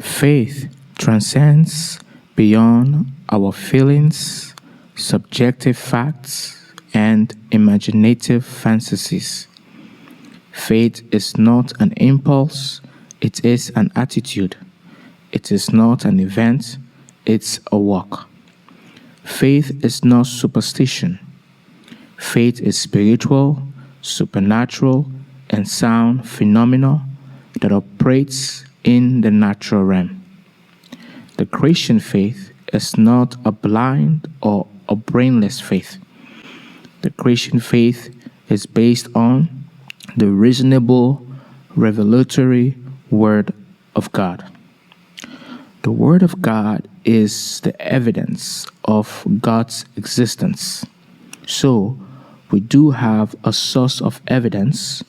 Faith transcends beyond our feelings, subjective facts, and imaginative fantasies. Faith is not an impulse, it is an attitude. It is not an event, it's a walk. Faith is not superstition. Faith is spiritual, supernatural, and sound phenomena that operates in the natural realm. The Christian faith is not a blind or a brainless faith. The Christian faith is based on the reasonable, revelatory Word of God. The Word of God is the evidence of God's existence. So, we do have a source of evidence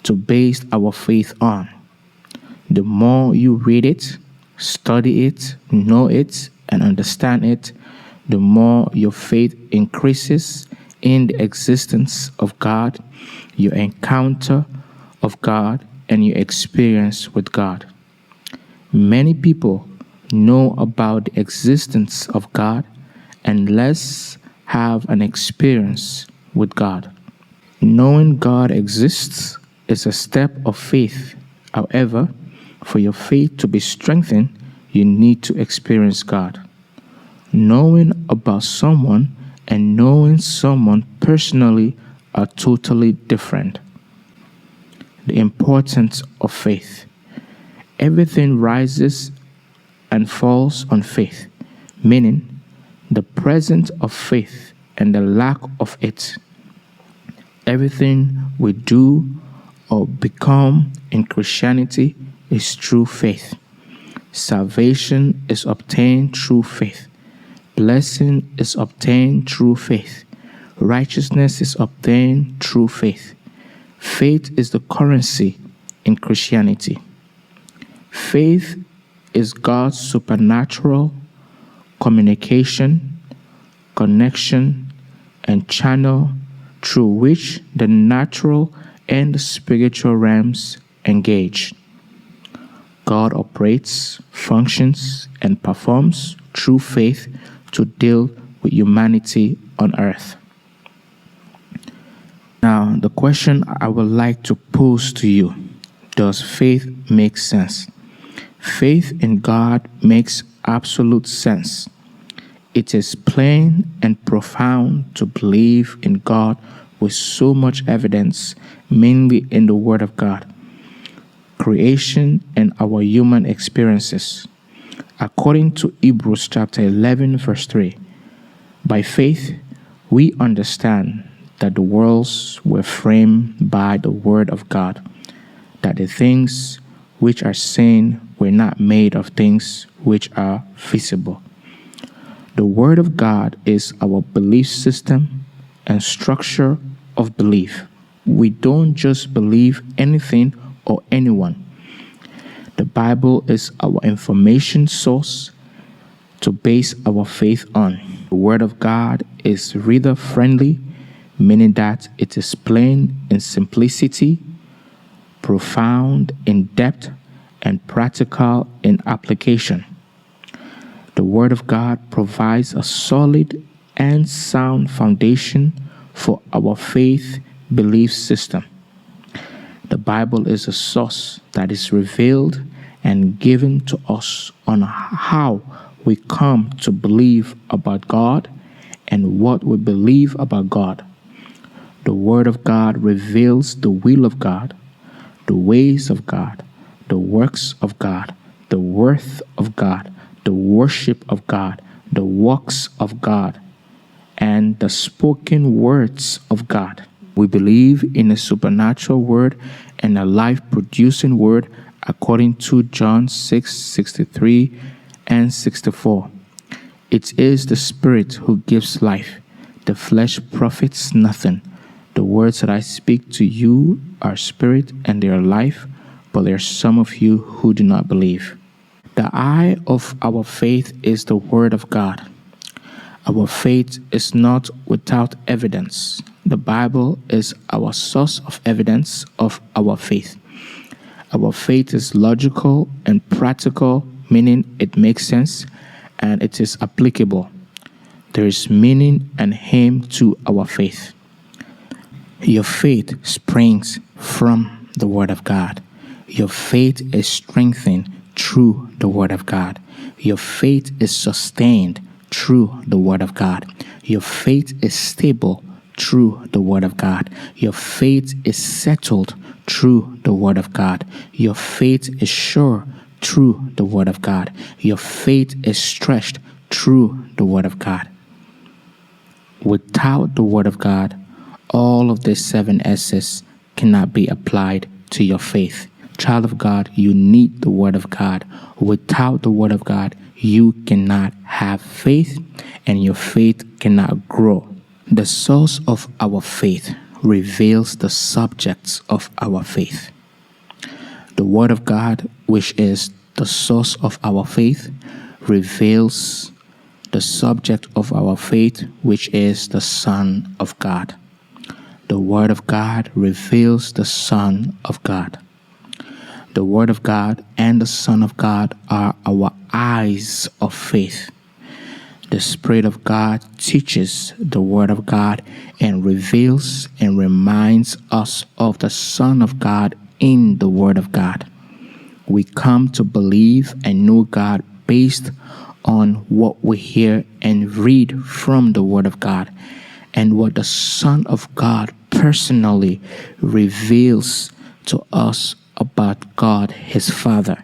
to base our faith on. The more you read it, study it, know it, and understand it, the more your faith increases in the existence of God, your encounter of God, and your experience with God. Many people know about the existence of God and less have an experience with God. Knowing God exists is a step of faith. However, for your faith to be strengthened, you need to experience God. Knowing about someone and knowing someone personally are totally different. The importance of faith. Everything rises and falls on faith, meaning the presence of faith and the lack of it. Everything we do or become in Christianity is through faith. Salvation is obtained through faith. Blessing is obtained through faith. Righteousness is obtained through faith. Faith is the currency in Christianity. Faith is God's supernatural communication, connection, and channel through which the natural and the spiritual realms engage. God operates, functions, and performs through faith to deal with humanity on earth. Now, the question I would like to pose to you, does faith make sense? Faith in God makes absolute sense. It is plain and profound to believe in God with so much evidence, mainly in the Word of God, creation, and our human experiences. According to Hebrews chapter 11, verse 3, by faith we understand that the worlds were framed by the Word of God, that the things which are seen were not made of things which are visible. The Word of God is our belief system and structure of belief. We don't just believe anything or anyone. The Bible is our information source to base our faith on. The Word of God is reader-friendly, meaning that it is plain in simplicity, profound in depth, and practical in application. The Word of God provides a solid and sound foundation for our faith belief system. The Bible is a source that is revealed and given to us on how we come to believe about God and what we believe about God. The Word of God reveals the will of God, the ways of God, the works of God, the worth of God, the worship of God, the works of God, and the spoken words of God. We believe in a supernatural word and a life-producing word according to John 6:63 and 64. It is the Spirit who gives life. The flesh profits nothing. The words that I speak to you are spirit and they are life, but there are some of you who do not believe. The eye of our faith is the Word of God. Our faith is not without evidence. The Bible is our source of evidence of our faith. Our faith is logical and practical, meaning it makes sense and it is applicable. There is meaning and aim to our faith. Your faith springs from the Word of God. Your faith is strengthened through the Word of God. Your faith is sustained through the Word of God. Your faith is stable through the Word of God. Your faith is settled through the Word of God. Your faith is sure through the Word of God. Your faith is stretched through the Word of God. Without the Word of God, all of the 7 S's cannot be applied to your faith. Child of God, you need the Word of God. Without the Word of God, you cannot have faith and your faith cannot grow. The source of our faith reveals the subjects of our faith. The Word of God, which is the source of our faith, reveals the subject of our faith, which is the Son of God. The Word of God reveals the Son of God. The Word of God and the Son of God are our eyes of faith. The Spirit of God teaches the Word of God and reveals and reminds us of the Son of God in the Word of God. We come to believe and know God based on what we hear and read from the Word of God and what the Son of God personally reveals to us about God, His Father.